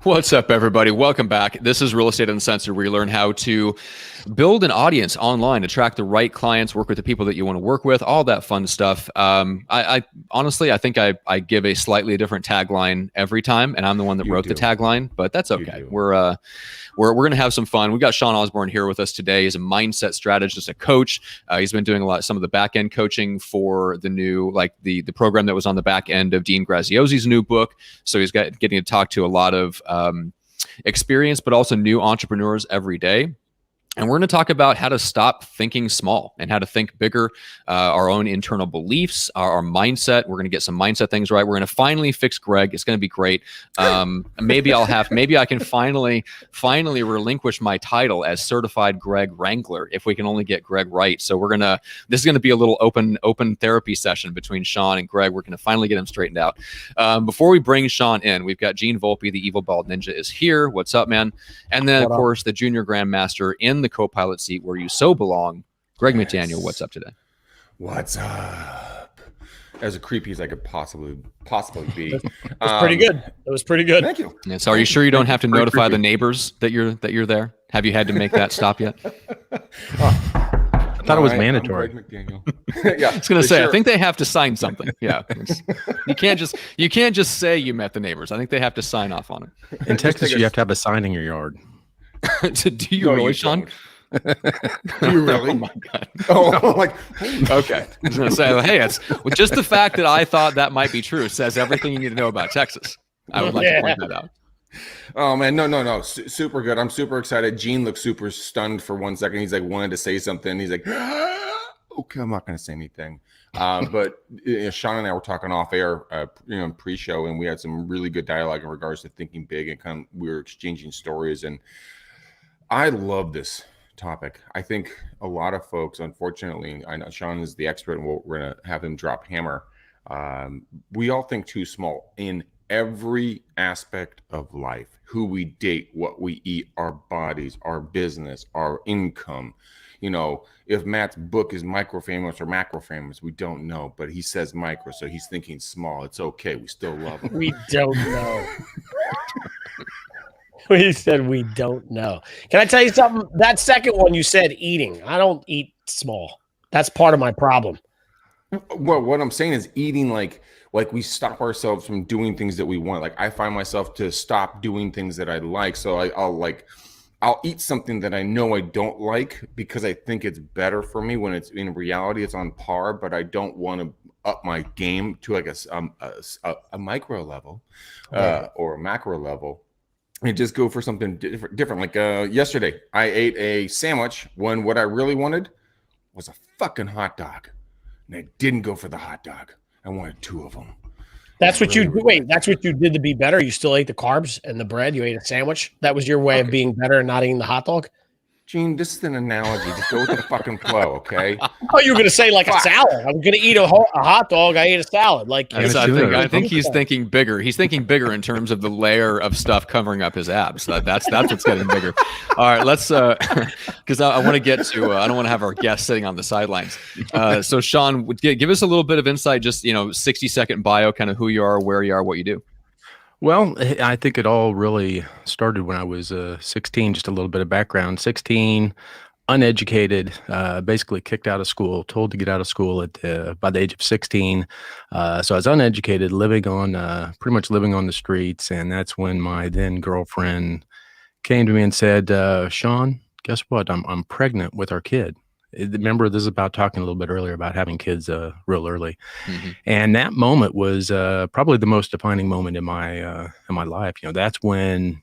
What's up, everybody? Welcome back. This is Real Estate Uncensored, where you learn how to build an audience online, attract the right clients, work with the people that you want to work with, all that fun stuff. I honestly, I think I give a slightly different tagline every time, and I'm the one that wrote the tagline, but that's okay. We're going to have some fun. We got Sean Osborn here with us today. He's a mindset strategist, a coach. He's been doing some of the back end coaching for the new, the program that was on the back end of Dean Graziosi's new book. So he's getting to talk to a lot of experience, but also new entrepreneurs every day. And we're going to talk about how to stop thinking small and how to think bigger, our own internal beliefs, our mindset. We're going to get some mindset things right. We're going to finally fix Greg. It's going to be great. Maybe I can finally relinquish my title as certified Greg Wrangler if we can only get Greg right. So this is going to be a little open therapy session between Sean and Greg. We're going to finally get him straightened out. Before we bring Sean in, we've got Gene Volpe, the Evil Bald Ninja, is here. What's up, man? And then, of course, the Junior Grandmaster in the co-pilot seat where you so belong, Greg McDaniel. What's up today? What's up? As creepy as I could possibly be. It was pretty good. It was pretty good. Thank you. Yeah, so are you sure you don't have to notify the neighbors that you're there? Have you had to make that stop yet? I thought it was mandatory. Yeah, I was going to say, sure. I think they have to sign something. Yeah, you can't just say you met the neighbors. I think they have to sign off on it. In Texas, you have to have a sign in your yard. Do you really, Sean? Do you really? Oh my God. Oh, okay. I was going to say, hey, it's just the fact that I thought that might be true says everything you need to know about Texas. I would like to point that out. Oh man, no, super good. I'm super excited. Gene looked super stunned for 1 second. He's wanted to say something. He's like, okay, I'm not going to say anything. But Sean and I were talking off air, pre-show, and we had some really good dialogue in regards to thinking big, and we were exchanging stories. And I love this topic. I think a lot of folks, unfortunately, I know Sean is the expert, and we're going to have him drop hammer. We all think too small in every aspect of life: who we date, what we eat, our bodies, our business, our income. If Matt's book is micro famous or macro famous, we don't know, but he says micro, so he's thinking small. It's okay. We still love him. We don't know. We said we don't know. Can I tell you something? That second one you said, eating. I don't eat small. That's part of my problem. Well, what I'm saying is eating like we stop ourselves from doing things that we want. Like I find myself to stop doing things that I like. So I'll eat something that I know I don't like because I think it's better for me, when it's in reality it's on par, but I don't want to up my game to a micro level or a macro level. And just go for something different. Like yesterday, I ate a sandwich when what I really wanted was a fucking hot dog. And I didn't go for the hot dog. I wanted 2 of them. That's what you do. Wait, that's what you did to be better? You still ate the carbs and the bread? You ate a sandwich? That was your way of being better and not eating the hot dog? Gene, this is an analogy. Just go with the fucking flow, okay? Oh, you were going to say like a salad. I'm going to eat a hot dog. I ate a salad. I think he's thinking bigger. He's thinking bigger in terms of the layer of stuff covering up his abs. That's what's getting bigger. All right, let's because I want to get to. I don't want to have our guests sitting on the sidelines. So Sean, give us a little bit of insight. Just 60-second bio, kind of who you are, where you are, what you do. Well, I think it all really started when I was 16, just a little bit of background. 16, uneducated, basically kicked out of school, told to get out of school by the age of 16. So I was uneducated, pretty much living on the streets. And that's when my then girlfriend came to me and said, Sean, guess what? I'm pregnant with our kid. Remember, this is about talking a little bit earlier about having kids real early. Mm-hmm. And that moment was probably the most defining moment in my life. That's when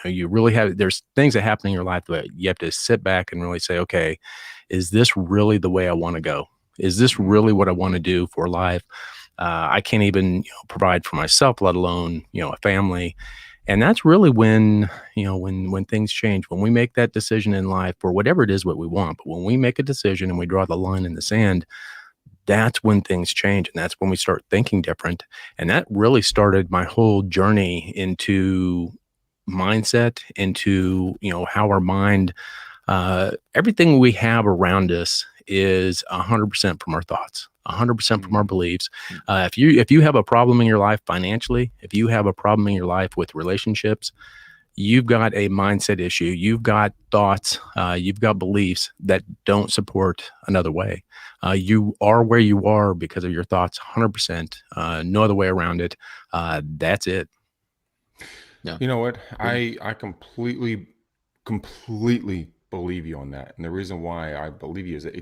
you really there's things that happen in your life that you have to sit back and really say, okay, is this really the way I want to go? Is this really what I want to do for life? I can't even provide for myself, let alone a family. And that's really when things change, when we make that decision in life for whatever it is what we want. But when we make a decision and we draw the line in the sand, that's when things change. And that's when we start thinking different. And that really started my whole journey into mindset, into, how our mind, everything we have around us is 100% from our thoughts, 100% from our beliefs. If you have a problem in your life financially, if you have a problem in your life with relationships, you've got a mindset issue. You've got thoughts. You've got beliefs that don't support another way. You are where you are because of your thoughts, 100%. No other way around it. That's it. Yeah. You know what? I completely believe you on that. And the reason why I believe you is that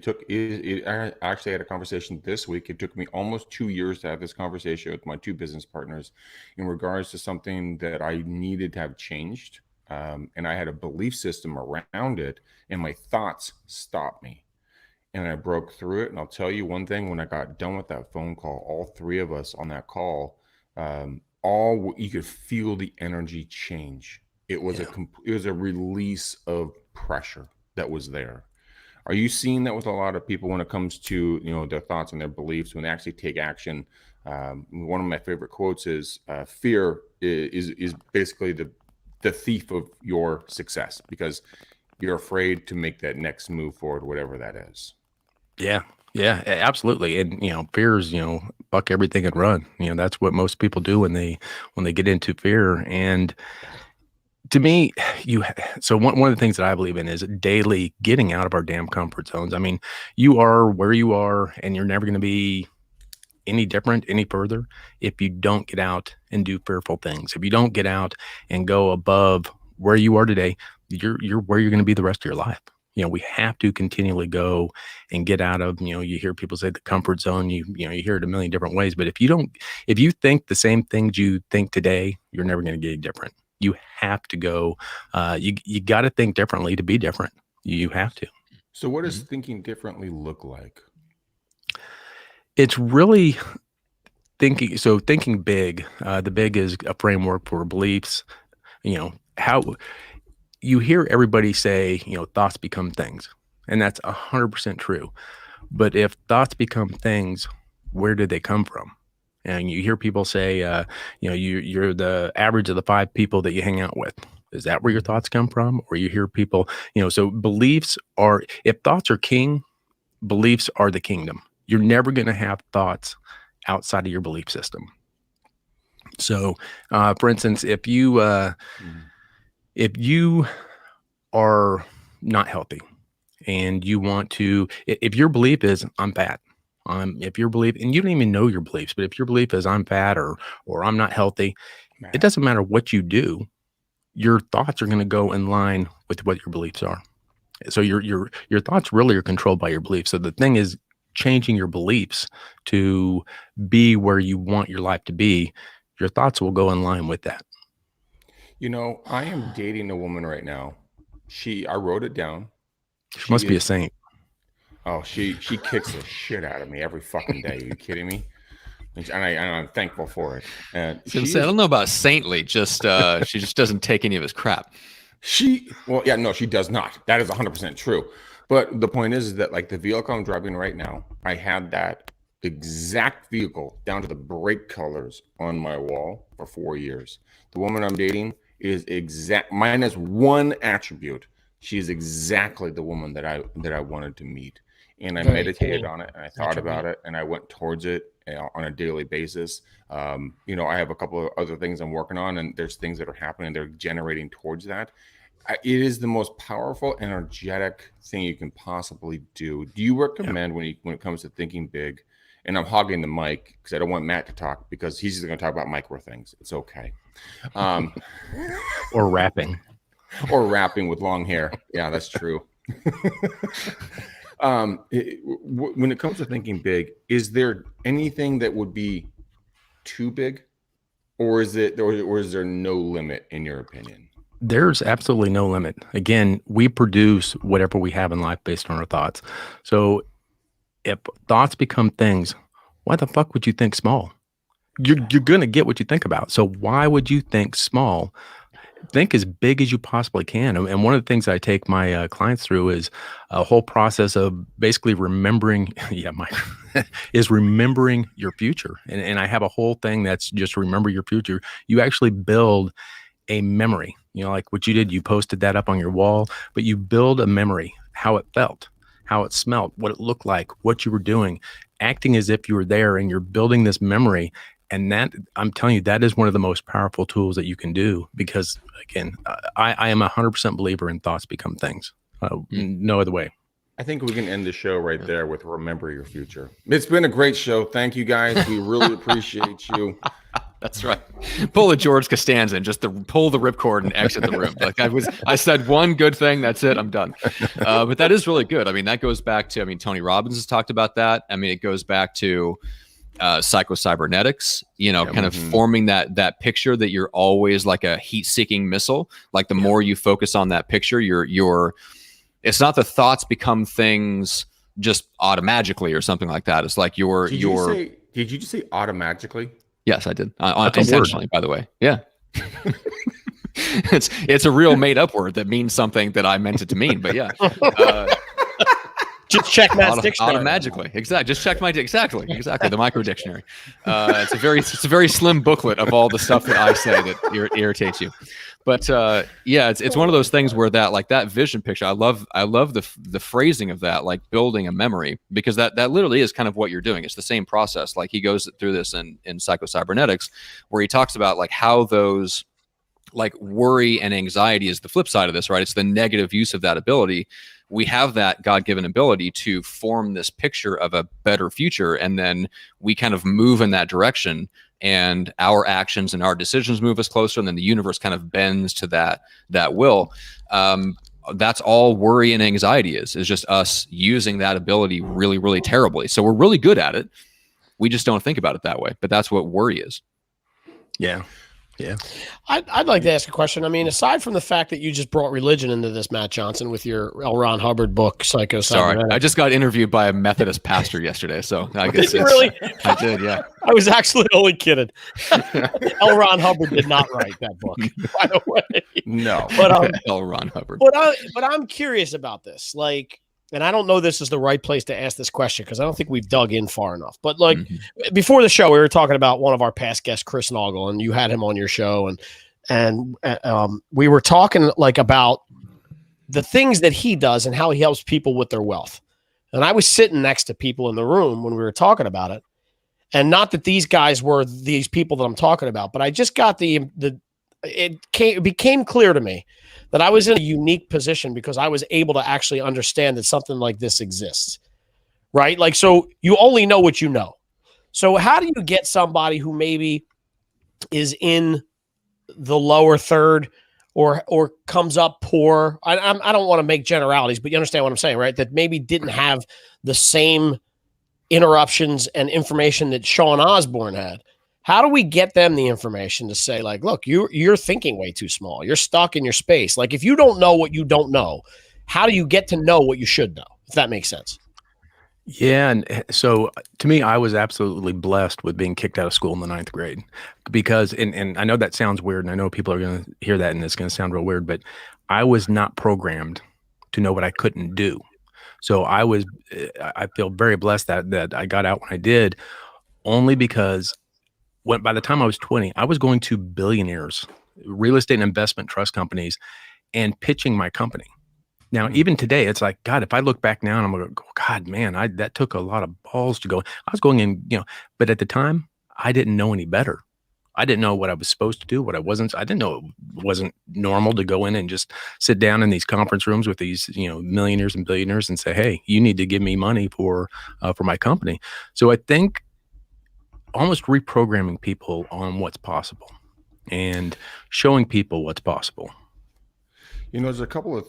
I actually had a conversation this week. It took me almost 2 years to have this conversation with my two business partners in regards to something that I needed to have changed. And I had a belief system around it, and my thoughts stopped me. And I broke through it. And I'll tell you one thing, when I got done with that phone call, all three of us on that call, you could feel the energy change. It was it was a release of pressure that was there. Are you seeing that with a lot of people when it comes to their thoughts and their beliefs when they actually take action? One of my favorite quotes is fear is basically the thief of your success, because you're afraid to make that next move forward, whatever that is. Yeah. Yeah, absolutely. And, fear is, buck everything and run. That's what most people do when they get into fear. And to me, so one of the things that I believe in is daily getting out of our damn comfort zones. I mean, you are where you are, and you're never going to be any different, any further, if you don't get out and do fearful things. If you don't get out and go above where you are today, you're where you're going to be the rest of your life. We have to continually go and get out of, you hear people say the comfort zone, you hear it a million different ways, but if you think the same things you think today, you're never going to get different. You have to go, you got to think differently to be different. You have to. So what does thinking differently look like? It's really thinking big. The big is a framework for beliefs. How you hear everybody say, thoughts become things, and that's 100% true. But if thoughts become things, where did they come from? And you hear people say, you're the average of the 5 people that you hang out with. Is that where your thoughts come from? Or you hear people, so beliefs are, if thoughts are king, beliefs are the kingdom. You're never going to have thoughts outside of your belief system. So, for instance, if you are not healthy and you want to, if your belief is I'm fat, if your belief, and you don't even know your beliefs, but if your belief is I'm fat or I'm not healthy, it doesn't matter what you do. Your thoughts are going to go in line with what your beliefs are. So your thoughts really are controlled by your beliefs. So the thing is changing your beliefs to be where you want your life to be. Your thoughts will go in line with that. I am dating a woman right now. I wrote it down. She must be a saint. Oh, she kicks the shit out of me every fucking day. Are you kidding me? And I'm thankful for it. And I don't know about saintly. Just she just doesn't take any of his crap. She does not. That is 100% true. But the point is that, like, the vehicle I'm driving right now, I had that exact vehicle down to the brake colors on my wall for 4 years. The woman I'm dating is minus one attribute. She is exactly the woman that I wanted to meet. And I meditated on it, and I thought about it, and I went towards it on a daily basis. I have a couple of other things I'm working on, and there's things that are happening. They're generating towards that. It is the most powerful, energetic thing you can possibly do. Do you recommend when it comes to thinking big? And I'm hogging the mic because I don't want Matt to talk, because he's just going to talk about micro things. It's okay. Or rapping. Or rapping with long hair. Yeah, that's true. When it comes to thinking big, is there anything that would be too big, or is there no limit in your opinion? There's absolutely no limit. Again, we produce whatever we have in life based on our thoughts. So if thoughts become things, why the fuck would you think small? You're going to get what you think about. So why would you think small? Think as big as you possibly can. And one of the things I take my clients through is a whole process of basically remembering, is remembering your future. And I have a whole thing that's just remember your future. You actually build a memory, like what you did, you posted that up on your wall, but you build a memory, how it felt, how it smelled, what it looked like, what you were doing, acting as if you were there, and you're building this memory. And that, I'm telling you, that is one of the most powerful tools that you can do, because again, I am 100% believer in thoughts become things. No other way. I think we can end the show right there with remember your future. It's been a great show. Thank you guys. We really appreciate you. That's right. Pull a George Costanza and just pull the ripcord and exit the room. Like I said one good thing. That's it. I'm done. But that is really good. I mean, that goes back to, Tony Robbins has talked about that. I mean, it goes back to psycho-cybernetics, kind of forming that picture that you're always like a heat-seeking missile. Like the more you focus on that picture, it's not the thoughts become things just automagically or something like that. It's like did you just say automagically? Yes, I did. Intentionally, by the way. Yeah. It's a real made up word that means something that I meant it to mean, but yeah. Just check Matt's dictionary. Automatically. Exactly. Just check exactly. The micro dictionary. It's a very slim booklet of all the stuff that I say that irritates you. But it's one of those things where that vision picture, I love the phrasing of that, like building a memory, because that literally is kind of what you're doing. It's the same process. Like he goes through this in psycho-cybernetics, where he talks about like how those like worry and anxiety is the flip side of this, right? It's the negative use of that ability. We have that God-given ability to form this picture of a better future, and then we kind of move in that direction, and our actions and our decisions move us closer, and then the universe kind of bends to that will. That's all worry and anxiety is just us using that ability really, really terribly. So we're really good at it. We just don't think about it that way, but that's what worry is. Yeah. Yeah. I'd like to ask a question. I mean, aside from the fact that you just brought religion into this, Matt Johnson, with your L. Ron Hubbard book, Psycho. Sorry, I just got interviewed by a Methodist pastor yesterday, so I guess really? I did, yeah. I was actually only kidding. L. Ron Hubbard did not write that book, by the way. No, but L. Ron Hubbard. But I'm curious about this, like. And I don't know this is the right place to ask this question because I don't think we've dug in far enough. But like before the show, we were talking about one of our past guests, Chris Naugle, and you had him on your show, and we were talking like about the things that he does and how he helps people with their wealth. And I was sitting next to people in the room when we were talking about it, and not that these guys were these people that I'm talking about, but I just got it became clear to me that I was in a unique position because I was able to actually understand that something like this exists, right? Like, so you only know what you know. So how do you get somebody who maybe is in the lower third or comes up poor? I don't want to make generalities, but you understand what I'm saying, right? That maybe didn't have the same interruptions and information that Sean Osborn had. How do we get them the information to say, like, look, you're thinking way too small. You're stuck in your space. Like, if you don't know what you don't know, how do you get to know what you should know? If that makes sense. Yeah. And so to me, I was absolutely blessed with being kicked out of school in the 9th grade because, and I know that sounds weird, and I know people are going to hear that and it's going to sound real weird, but I was not programmed to know what I couldn't do. So I feel very blessed that I got out when I did, only because by the time I was 20, I was going to billionaires, real estate and investment trust companies, and pitching my company. Now, even today, it's like, God, if I look back now and I'm going to go, God, man, that took a lot of balls to go. I was going in, but at the time, I didn't know any better. I didn't know what I was supposed to do, what I wasn't. I didn't know it wasn't normal to go in and just sit down in these conference rooms with these, millionaires and billionaires and say, hey, you need to give me money for my company. So I think almost reprogramming people on what's possible and showing people what's possible. There's a couple of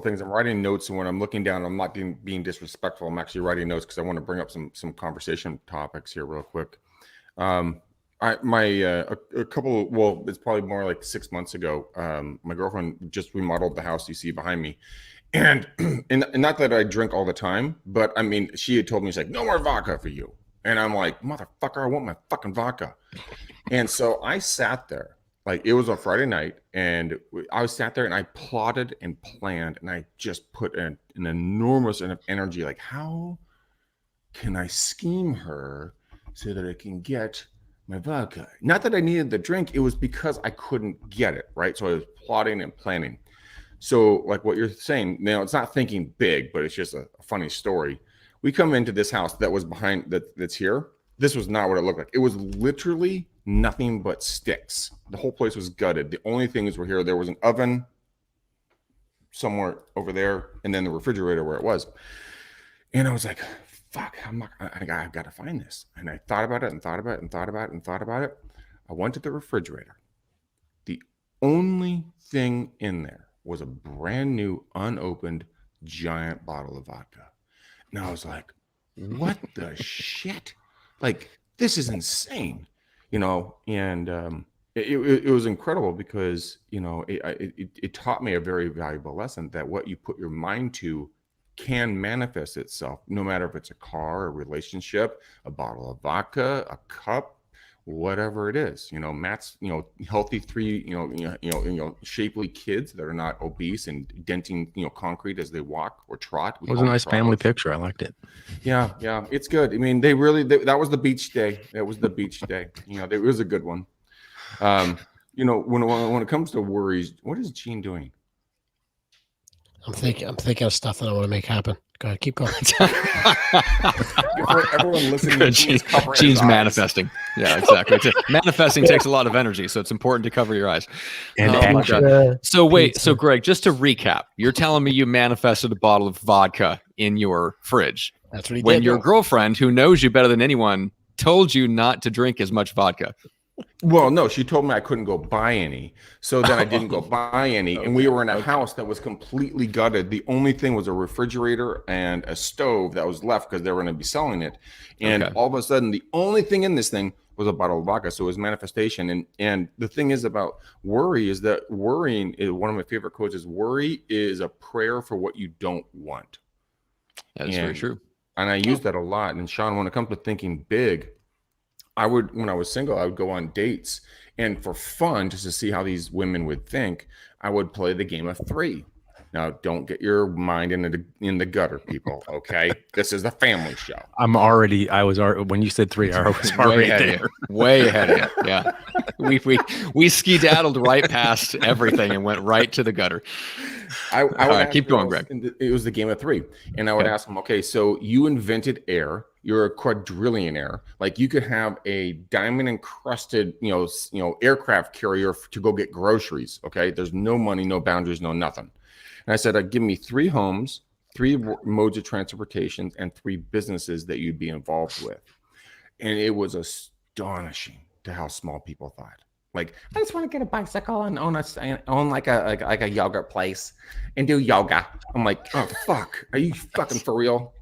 things. I'm writing notes, and when I'm looking down, I'm not being disrespectful. I'm actually writing notes because I want to bring up some conversation topics here real quick. It's probably more like 6 months ago. My girlfriend just remodeled the house you see behind me, and not that I drink all the time, but I mean, she had told me, she's like, no more vodka for you. And I'm like, motherfucker, I want my fucking vodka. And so I sat there, like it was a Friday night, and I sat there and I plotted and planned, and I just put an enormous amount of energy, like how can I scheme her so that I can get my vodka? Not that I needed the drink, it was because I couldn't get it, right? So I was plotting and planning. So like what you're saying, it's not thinking big, but it's just a funny story. We come into this house that was behind that's here. This was not what it looked like. It was literally nothing but sticks. The whole place was gutted. The only things were here. There was an oven somewhere over there, and then the refrigerator where it was. And I was like, fuck, I've got to find this. And I thought about it and thought about it and thought about it and thought about it. I went to the refrigerator. The only thing in there was a brand new, unopened, giant bottle of vodka. And I was like, what the shit? Like, this is insane, and it was incredible because, it taught me a very valuable lesson that what you put your mind to can manifest itself, no matter if it's a car, a relationship, a bottle of vodka, a cup, whatever it is. Matt's, healthy shapely kids that are not obese and denting, concrete as they walk or trot. It was a nice family picture. I liked it. Yeah, it's good. I mean, that was the beach day. That was the beach day. It was a good one. When it comes to worries, what is Gene doing? I'm thinking of stuff that I want to make happen. Go ahead, keep going. For everyone listening, Gene's manifesting. Yeah, exactly. Manifesting takes a lot of energy, so it's important to cover your eyes. And action. So wait, so Greg, just to recap, you're telling me you manifested a bottle of vodka in your fridge. That's what he did. When your girlfriend, who knows you better than anyone, told you not to drink as much vodka. Well, no, she told me I couldn't go buy any. So then I didn't go buy any. And we were in a house that was completely gutted. The only thing was a refrigerator and a stove that was left because they were going to be selling it. And all of a sudden, the only thing in this thing was a bottle of vodka. So it was manifestation. And the thing is about worry is that worrying is one of my favorite quotes is worry is a prayer for what you don't want. That's very true. And I use that a lot. And Sean, when it comes to thinking big, when I was single, I would go on dates, and for fun, just to see how these women would think, I would play the game of 3. Now, don't get your mind in the gutter, people. Okay, this is a family show. When you said 3, I was already there. Way ahead of you. Yeah, we skedaddled right past everything and went right to the gutter. I would keep going, Greg. It was the game of 3, and I would ask them, okay, so you invented air. You're a quadrillionaire. Like you could have a diamond encrusted, aircraft carrier to go get groceries. Okay, there's no money, no boundaries, no nothing. And I said, give me 3 homes, 3 modes of transportation, and 3 businesses that you'd be involved with. And it was astonishing to how small people thought. Like, I just want to get a bicycle and own like a yoga place and do yoga. I'm like, oh fuck, are you fucking for real?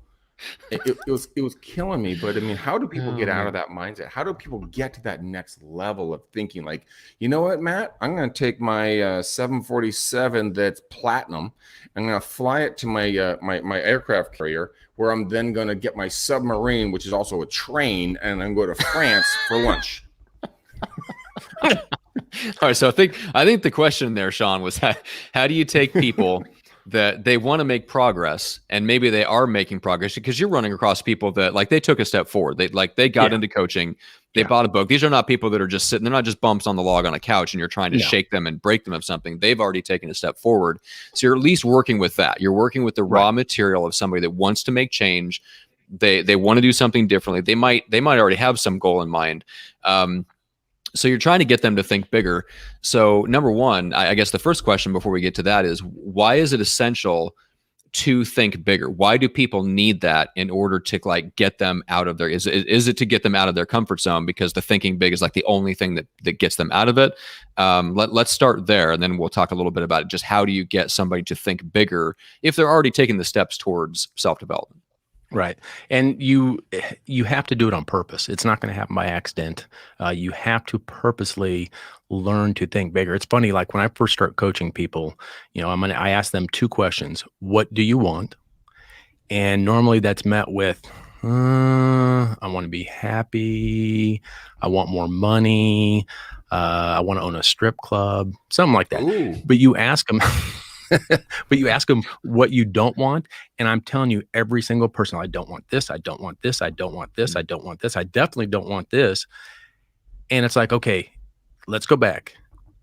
It was killing me. But I mean, how do people get out of that mindset? How do people get to that next level of thinking? Like, you know what, Matt? I'm going to take my 747 that's platinum. I'm going to fly it to my my aircraft carrier, where I'm then going to get my submarine, which is also a train, and then go to France for lunch. All right, so I think the question there, Sean, was how do you take people that they want to make progress, and maybe they are making progress, because you're running across people that like they took a step forward. They got into coaching, they bought a book. These are not people that are just sitting, they're not just bumps on the log on a couch and you're trying to shake them and break them of something. They've already taken a step forward. So you're at least working with that. You're working with the raw material of somebody that wants to make change. They want to do something differently. They might already have some goal in mind. So you're trying to get them to think bigger. So number one, I guess the first question before we get to that is, why is it essential to think bigger? Why do people need that in order to like get them out of their, is it to get them out of their comfort zone, because the thinking big is like the only thing that gets them out of it? Let's start there, and then we'll talk a little bit about it. Just how do you get somebody to think bigger if they're already taking the steps towards self-development? Right. And you have to do it on purpose. It's not going to happen by accident. You have to purposely learn to think bigger. It's funny, like when I first start coaching people, I ask them 2 questions. What do you want? And normally that's met with, I want to be happy. I want more money. I want to own a strip club, something like that. Ooh. But you ask them, what you don't want. And I'm telling you, every single person, I don't want this. I don't want this. I don't want this. I don't want this. I definitely don't want this. And it's like, okay, let's go back.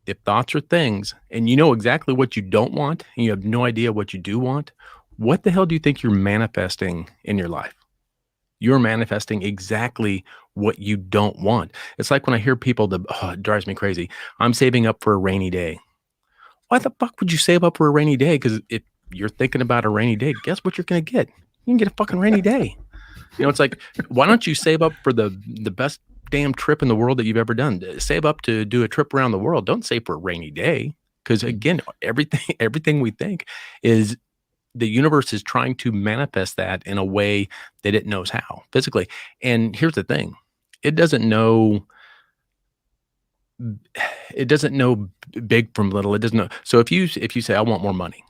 if thoughts are things and you know exactly what you don't want and you have no idea what you do want, what the hell do you think you're manifesting in your life? You're manifesting exactly what you don't want. It's like when I hear people that, oh, it drives me crazy. I'm saving up for a rainy day. Why the fuck would you save up for a rainy day? Because if you're thinking about a rainy day, guess what you're going to get? You can get a fucking rainy day. It's like, why don't you save up for the best damn trip in the world that you've ever done? Save up to do a trip around the world. Don't save for a rainy day. Because again, everything we think is the universe is trying to manifest that in a way that it knows how physically. And here's the thing. It doesn't know big from little. It doesn't know. So if you say, I want more money,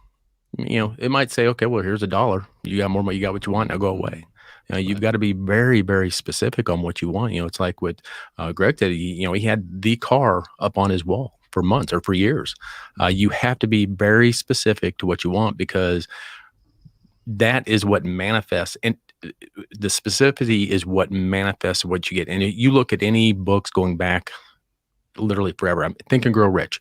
it might say, okay, well, here's $1. You got more money. You got what you want. Now go away. You've got to be very, very specific on what you want. It's like what Greg did. He had the car up on his wall for months or for years. You have to be very specific to what you want, because that is what manifests, and the specificity is what manifests what you get. And you look at any books going back literally forever. Think and Grow Rich.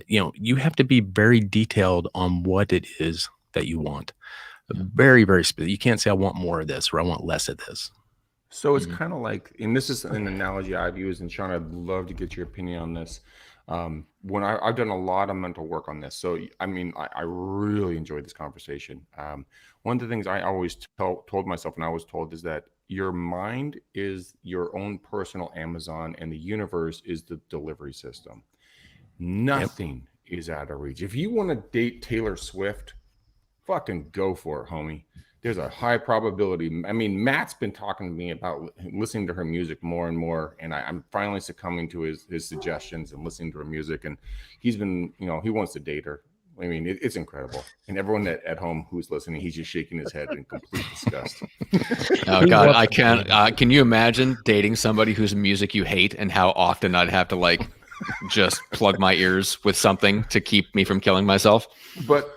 You have to be very detailed on what it is that you want. Very, very specific. You can't say, I want more of this or I want less of this. So it's kind of like, and this is an analogy I've used, and Sean, I'd love to get your opinion on this. When I've done a lot of mental work on this. So, I mean, I really enjoyed this conversation. One of the things I always told myself, and I was told, is that your mind is your own personal Amazon and the universe is the delivery system. Nothing is out of reach. If you want to date Taylor Swift, fucking go for it, homie. There's a high probability. I mean, Matt's been talking to me about listening to her music more and more, and I'm finally succumbing to his suggestions and listening to her music. And he's been, he wants to date her. I mean, it's incredible. And everyone at home who's listening, he's just shaking his head in complete disgust. Oh God, I can't. Can you imagine dating somebody whose music you hate, and how often I'd have to just plug my ears with something to keep me from killing myself? But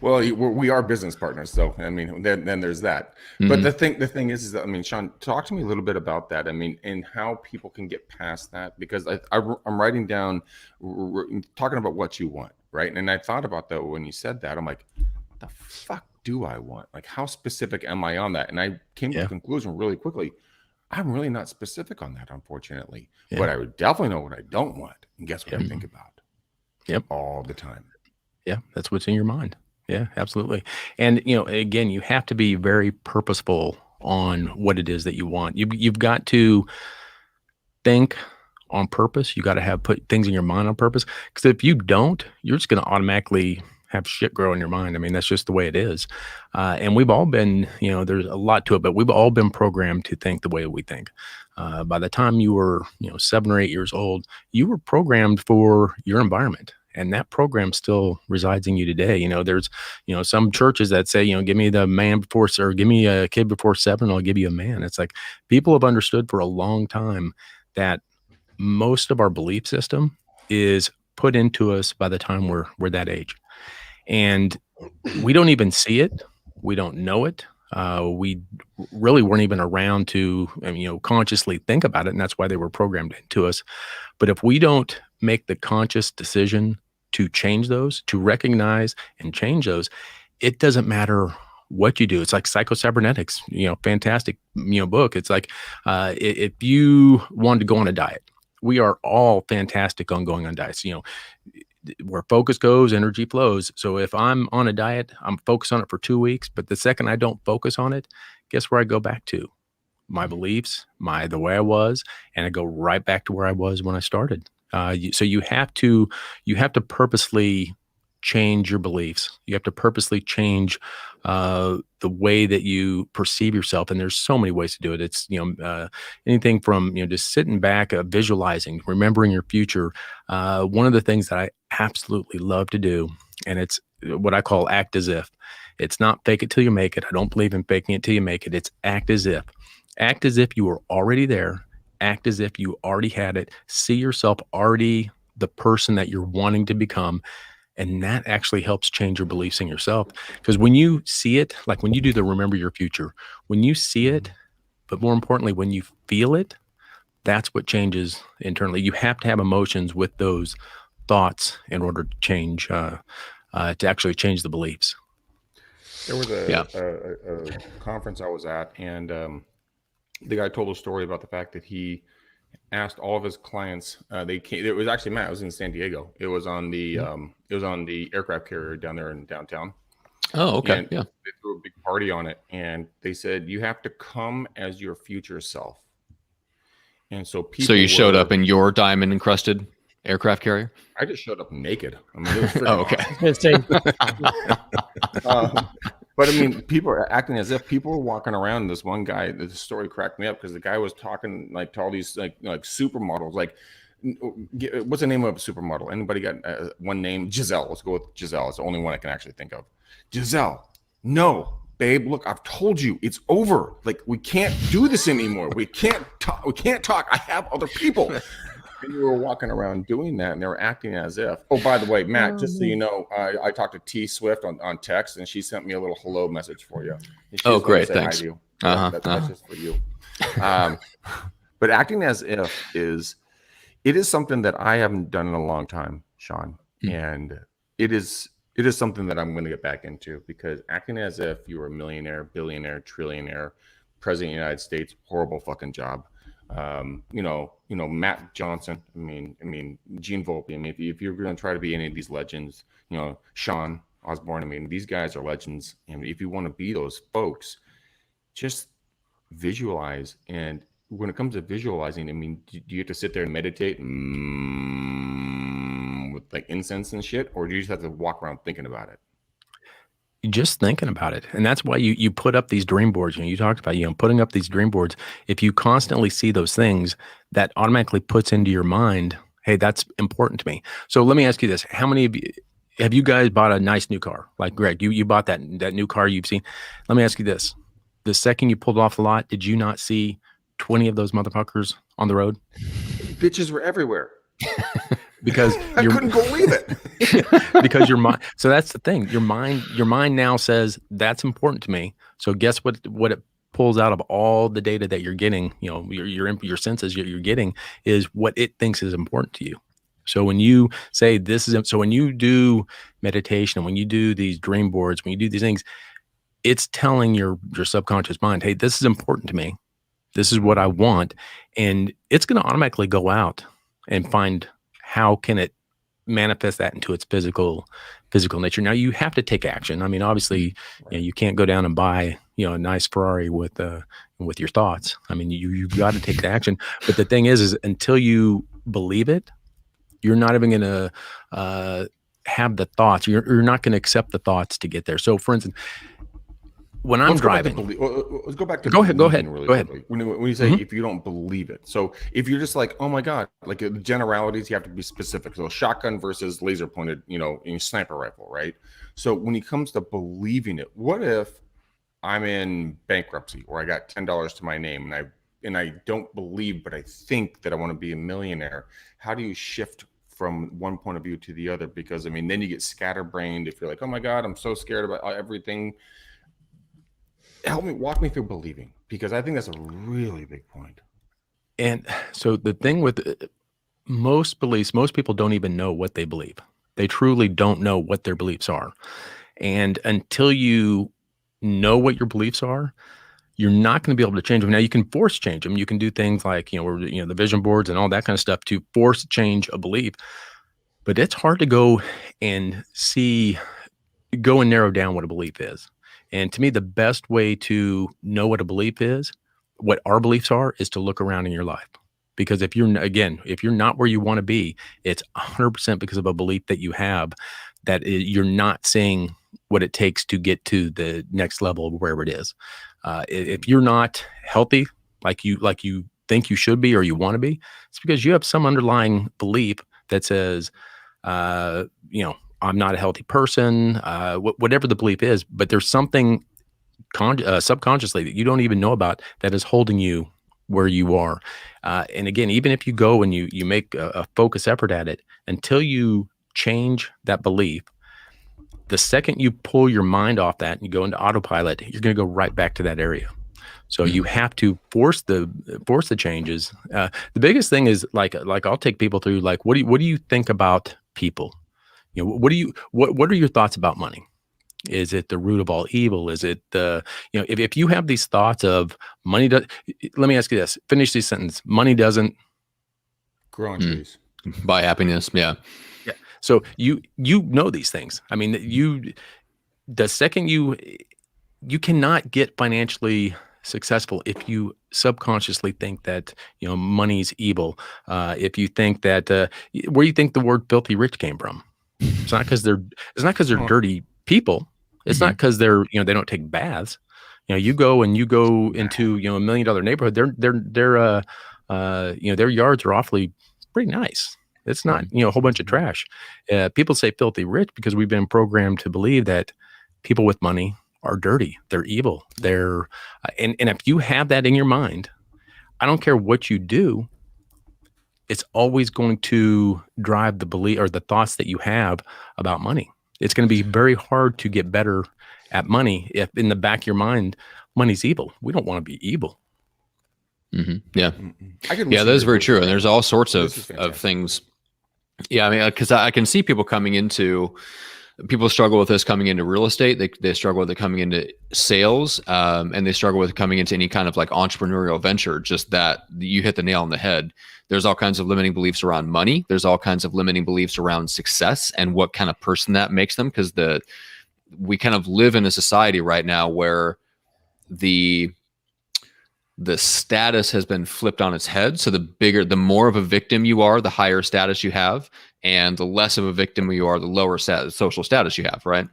well, we are business partners, so I mean, then there's that. Mm-hmm. But the thing is that, I mean, Sean, talk to me a little bit about that. I mean, and how people can get past that, because I'm writing down, talking about what you want, right? And I thought about that when you said that. I'm like, what the fuck do I want? Like, how specific am I on that? And I came to the conclusion really quickly. I'm really not specific on that, unfortunately. Yeah. But I would definitely know what I don't want. And guess what I think about? All the time. Yeah, that's what's in your mind. Yeah, absolutely. And, again, you have to be very purposeful on what it is that you want. You've got to think on purpose. You got to put things in your mind on purpose. Because if you don't, you're just going to automatically have shit grow in your mind. I mean, that's just the way it is. And we've all been, there's a lot to it, but we've all been programmed to think the way we think. By the time you were, 7 or 8 years old, you were programmed for your environment. And that program still resides in you today. There's, some churches that say, give me the man before, or give me a kid before 7, I'll give you a man. It's like, people have understood for a long time that most of our belief system is put into us by the time we're that age. And we don't even see it. We don't know it. We really weren't even around to, consciously think about it. And that's why they were programmed into us. But if we don't make the conscious decision to change those, to recognize and change those, it doesn't matter what you do. It's like Psycho-Cybernetics, fantastic, book. It's like, if you wanted to go on a diet, we are all fantastic on going on diets. Where focus goes, energy flows. So if I'm on a diet, I'm focused on it for 2 weeks, but the second I don't focus on it, guess where I go back to? My beliefs, the way I was, and I go right back to where I was when I started. So you have to purposely change your beliefs. You have to purposely change the way that you perceive yourself. And there's so many ways to do it. It's, anything from, just sitting back, visualizing, remembering your future. One of the things that I absolutely love to do, and it's what I call act as if. It's not fake it till you make it. I don't believe in faking it till you make it. It's act as if. Act as if you were already there. Act as if you already had it. See yourself already the person that you're wanting to become. And that actually helps change your beliefs in yourself. Because when you see it, like when you do the remember your future, when you see it, but more importantly, when you feel it, That's what changes internally. You have to have emotions with those thoughts in order to change, to actually change the beliefs. There was a conference I was at, and the guy told a story about the fact that he asked all of his clients. They came. It was actually Matt. It was in San Diego. It was on the aircraft carrier down there in downtown. Oh, okay. And yeah. they threw a big party on it, and they said you have to come as your future self. And so people. So you showed up in your diamond encrusted aircraft carrier? I just showed up naked. I mean, it was freaking Oh, okay. awesome. But I mean, people are acting as if people were walking around. This one guy, the story cracked me up because the guy was talking like to all these like supermodels. Like, what's the name of a supermodel? Anybody got one name? Giselle. Let's go with Giselle. It's the only one I can actually think of. Giselle. No, babe. Look, I've told you, it's over. Like, we can't do this anymore. We can't talk. We can't talk. I have other people. And you were walking around doing that, and they were acting as if. Oh, by the way, Matt, just so you know, I talked to T Swift on text, and she sent me a little hello message for you. Oh, great, thanks. That's just for you. But acting as if it is something that I haven't done in a long time, Sean, and it is something that I'm going to get back into, because acting as if you were a millionaire, billionaire, trillionaire, president of the United States, horrible fucking job. Matt Johnson. I mean, Gene Volpe. I mean, if you're going to try to be any of these legends, Sean Osborn. I mean, these guys are legends. And if you want to be those folks, just visualize. And when it comes to visualizing, I mean, do you have to sit there and meditate with like incense and shit, or do you just have to walk around thinking about it? Just thinking about it. And that's why you put up these dream boards. You talked about, putting up these dream boards. If you constantly see those things, that automatically puts into your mind, hey, that's important to me. So let me ask you this. How many of you, have you guys bought a nice new car? Like Greg, you bought that new car you've seen. Let me ask you this. The second you pulled off the lot, did you not see 20 of those motherfuckers on the road? Bitches were everywhere. Because I couldn't believe it. Because your mind. So that's the thing. Your mind now says that's important to me. So guess what it pulls out of all the data that you're getting, your senses you're getting, is what it thinks is important to you. So when you say when you do meditation, when you do these dream boards, when you do these things, it's telling your subconscious mind, hey, this is important to me. This is what I want. And it's going to automatically go out and find how can it manifest that into its physical nature. Now you have to take action. I mean, obviously, you can't go down and buy, a nice Ferrari with your thoughts. I mean, you've got to take the action. But the thing is until you believe it, you're not even going to have the thoughts. You're not going to accept the thoughts to get there. So, for instance, when I'm driving, let's go back to go ahead. Really quickly. When you say if you don't believe it, so if you're just like, oh my god, like the generalities, you have to be specific. So shotgun versus laser pointed, sniper rifle, right? So when it comes to believing it, what if I'm in bankruptcy or I got $10 to my name and I don't believe, but I think that I want to be a millionaire? How do you shift from one point of view to the other? Because I mean, then you get scatterbrained if you're like, oh my god, I'm so scared about everything. Walk me through believing, because I think that's a really big point. And so the thing with most beliefs, most people don't even know what they believe. They truly don't know what their beliefs are. And until you know what your beliefs are, you're not going to be able to change them. Now you can force change them. You can do things like, the vision boards and all that kind of stuff to force change a belief. But it's hard to go and narrow down what a belief is. And to me, the best way to know what a belief is, what our beliefs are, is to look around in your life. Because if you're not where you want to be, it's 100% because of a belief that you have that you're not seeing what it takes to get to the next level of wherever it is. If you're not healthy like you think you should be or you want to be, it's because you have some underlying belief that says, I'm not a healthy person, whatever the belief is, but there's something subconsciously that you don't even know about that is holding you where you are. And again, even if you go and you make a focus effort at it, until you change that belief, the second you pull your mind off that and you go into autopilot, you're going to go right back to that area. So you have to force the changes. The biggest thing is like I'll take people through like what do you think about people? You know, what are your thoughts about money? Is it the root of all evil? Is it the, you know, if you have these thoughts of money does, let me ask you this, finish this sentence. Money doesn't grow on trees. Buy happiness. Yeah. Yeah. So you know these things. I mean, the second you cannot get financially successful if you subconsciously think that, you know, money's evil. If you think that, where do you think the word filthy rich came from? It's not because they're dirty people. It's not because they're, you know, they don't take baths. You know, you go into, you know, $1 million neighborhood. They're you know, their yards are awfully pretty nice. It's not, you know, a whole bunch of trash. People say filthy rich because we've been programmed to believe that people with money are dirty. They're evil. They're, and if you have that in your mind, I don't care what you do, it's always going to drive the belief or the thoughts that you have about money. It's going to be very hard to get better at money if in the back of your mind, money's evil. We don't want to be evil. Yeah. Yeah, that is very true. And there's all sorts of things. Yeah. I mean, because I can see people struggle with this coming into real estate. They struggle with it coming into sales, and they struggle with coming into any kind of like entrepreneurial venture. Just that you hit the nail on the head. There's all kinds of limiting beliefs around money. There's all kinds of limiting beliefs around success and what kind of person that makes them. Because we kind of live in a society right now where the status has been flipped on its head. So the more of a victim you are, the higher status you have, and the less of a victim you are, the lower social status you have, right?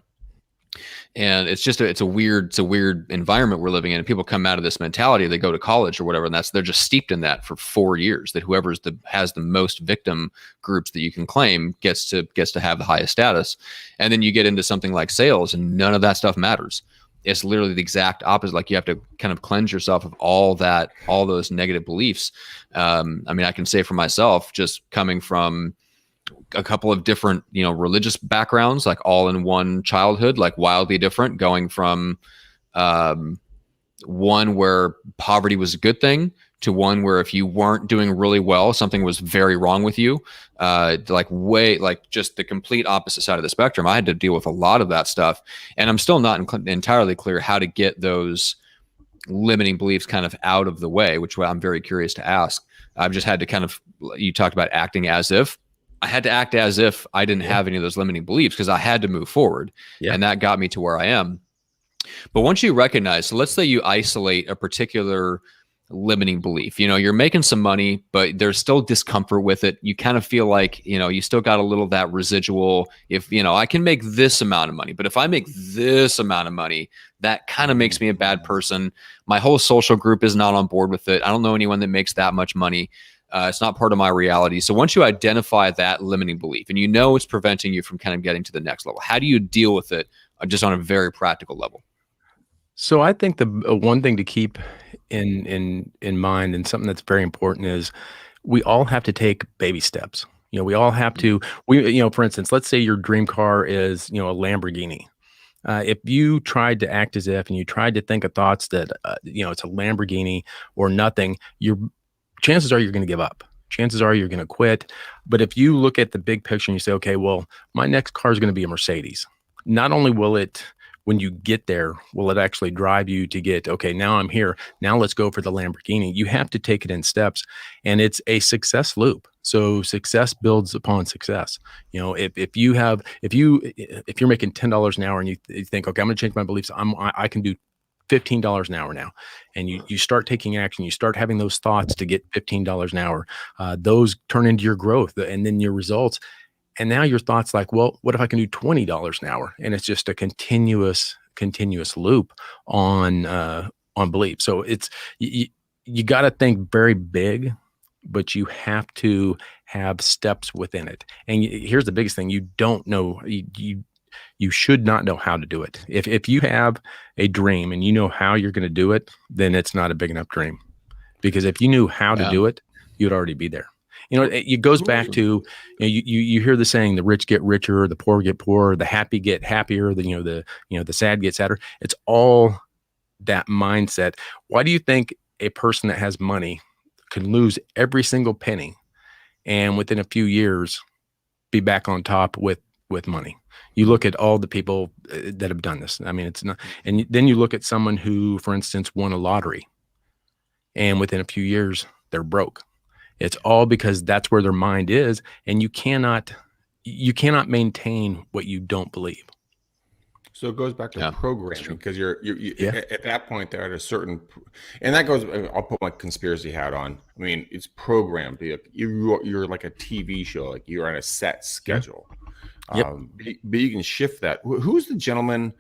And it's a weird environment we're living in. And people come out of this mentality, they go to college or whatever, and they're just steeped in that for 4 years. That whoever has the most victim groups that you can claim gets to have the highest status. And then you get into something like sales, and none of that stuff matters. It's literally the exact opposite. Like you have to kind of cleanse yourself of all those negative beliefs. I mean, I can say for myself, just coming from a couple of different, you know, religious backgrounds, like all in one childhood, like wildly different, going from one where poverty was a good thing to one where if you weren't doing really well, something was very wrong with you. Like just the complete opposite side of the spectrum. I had to deal with a lot of that stuff, and I'm still not entirely clear how to get those limiting beliefs kind of out of the way, which I'm very curious to ask. I've just had to kind of, you talked about acting as if. I had to act as if I didn't have any of those limiting beliefs because I had to move forward. And that got me to where I am. But once you recognize, so let's say you isolate a particular limiting belief, you know, you're making some money, but there's still discomfort with it. You kind of feel like, you know, you still got a little that residual. If, you know, I can make this amount of money, but if I make this amount of money, that kind of makes me a bad person. My whole social group is not on board with it. I don't know anyone that makes that much money. It's not part of my reality. So once you identify that limiting belief and you know it's preventing you from kind of getting to the next level, how do you deal with it just on a very practical level? So I think the one thing to keep in mind, and something that's very important, is we all have to take baby steps. You know, we all have to, you know, for instance, let's say your dream car is, you know, a Lamborghini. If you tried to act as if, and you tried to think of thoughts that, you know, it's a Lamborghini or nothing, chances are you're going to give up. Chances are you're going to quit. But if you look at the big picture and you say, okay, well, my next car is going to be a Mercedes. Not only will it, when you get there, will it actually drive you to get, okay, now I'm here. Now let's go for the Lamborghini. You have to take it in steps, and it's a success loop. So success builds upon success. You know, if you're making $10 an hour and you think, okay, I'm going to change my beliefs. I can do $15 an hour now. And you start taking action, you start having those thoughts to get $15 an hour. Those turn into your growth and then your results. And now your thoughts like, well, what if I can do $20 an hour? And it's just a continuous loop on belief. So it's, you got to think very big, but you have to have steps within it. And here's the biggest thing: you don't know, you should not know how to do it. If you have a dream and you know how you're going to do it, then it's not a big enough dream. Because if you knew how to do it, you'd already be there. You know, it goes back to, you hear the saying, the rich get richer, the poor get poorer, the happy get happier, the sad get sadder. It's all that mindset. Why do you think a person that has money can lose every single penny and within a few years be back on top with money? You look at all the people that have done this. I mean, it's not, and then you look at someone who, for instance, won a lottery and within a few years they're broke. It's all because that's where their mind is, and you cannot maintain what you don't believe. So it goes back to programming, because you're Yeah. at that point they're at a certain, and that goes. I'll put my conspiracy hat on. I mean, it's programmed. You're like a TV show. Like you're on a set schedule. Yep. But you can shift that. Who's the gentleman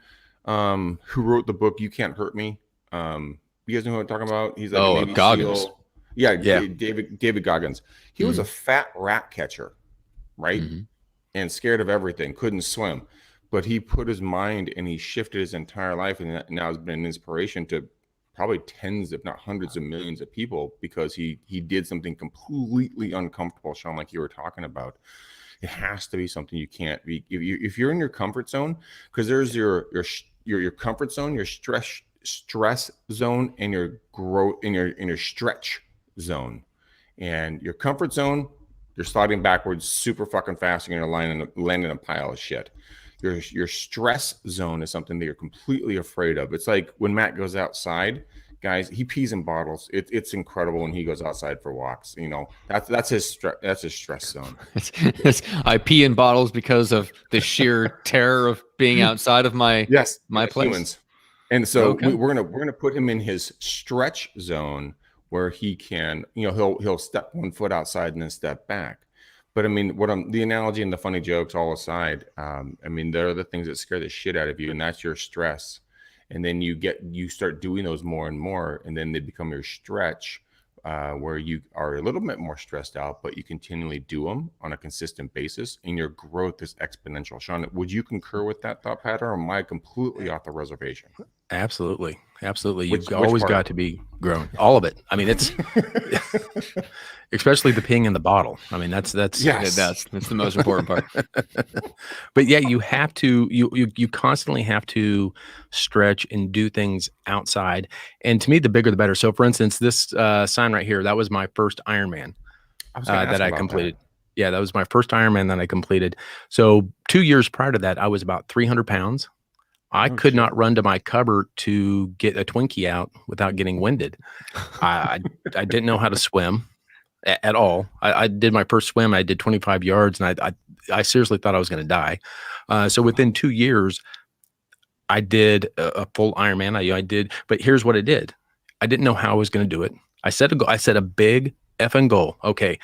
who wrote the book "You Can't Hurt Me"? You guys know who I'm talking about? He's like a Navy Goggins. SEAL. Yeah, Yeah. David Goggins. He was a fat rat catcher, right? And scared of everything, couldn't swim. But he put his mind and he shifted his entire life, and that now has been an inspiration to probably tens, if not hundreds of millions of people, because he did something completely uncomfortable, Sean, like you were talking about. It has to be something you can't be. If you're in your comfort zone, because there's your comfort zone, your stress zone, and your growth in your stretch zone. And your comfort zone, you're sliding backwards super fucking fast, and you're gonna land in a pile of shit. Your stress zone is something that you're completely afraid of. It's like when Matt goes outside, guys, he pees in bottles. It's incredible when he goes outside for walks. You know, that's his stress zone. I pee in bottles because of the sheer terror of being outside of my place. Humans. And so we're gonna put him in his stretch zone where he can, he'll step one foot outside and then step back. But I mean, the analogy and the funny jokes all aside, I mean, there are the things that scare the shit out of you, and that's your stress. And then you start doing those more and more, and then they become your stretch, where you are a little bit more stressed out, but you continually do them on a consistent basis, and your growth is exponential. Sean, would you concur with that thought pattern, or am I completely off the reservation? Absolutely. You've Which always part? got to be grown. All of it. I mean, it's especially the peeing in the bottle. I mean, that's Yes. that's the most important part. But yeah, you have to, you constantly have to stretch and do things outside. And to me, the bigger, the better. So for instance, this sign right here, that was my first Ironman that I completed. Yeah, that was my first Ironman that I completed. So 2 years prior to that, I was about 300 pounds. I could not run to my cupboard to get a Twinkie out without getting winded. I didn't know how to swim at all. I did my first swim. I did 25 yards, and I seriously thought I was going to die. So within 2 years, I did a full Ironman. I did, but here's what I did. I didn't know how I was going to do it. I set a goal. I set a big effing goal. Okay.